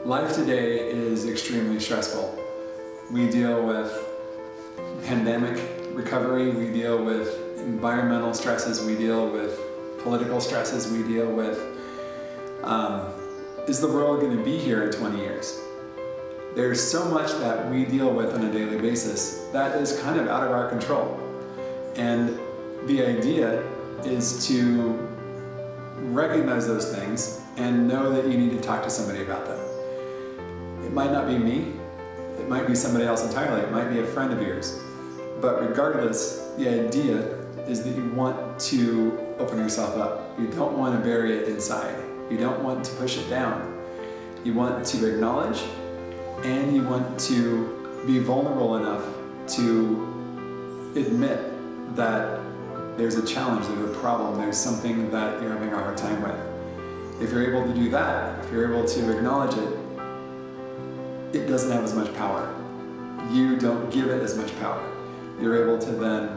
Life today is extremely stressful. We deal with pandemic recovery, we deal with environmental stresses, we deal with political stresses, we deal with, is the world going to be here in 20 years? There's so much that we deal with on a daily basis that is kind of out of our control. And the idea is to recognize those things and know that you need to talk to somebody about them. It might not be me, it might be somebody else entirely, it might be a friend of yours. But regardless, the idea is that you want to open yourself up. You don't want to bury it inside. You don't want to push it down. You want to acknowledge, and you want to be vulnerable enough to admit that there's a challenge, there's a problem, there's something that you're having a hard time with. If you're able to do that, if you're able to acknowledge it, it doesn't have as much power. You don't give it as much power. You're able to then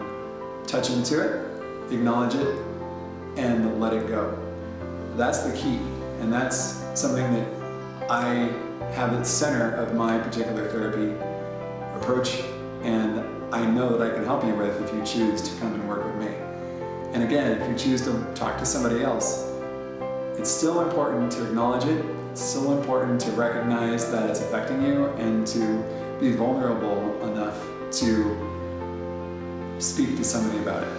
touch into it, acknowledge it, and let it go. That's the key, and that's something that I have at the center of my particular therapy approach, and I know that I can help you with if you choose to come and work with me. And again, if you choose to talk to somebody else, it's still important to acknowledge it. It's still important to recognize that it's affecting you and to be vulnerable enough to speak to somebody about it.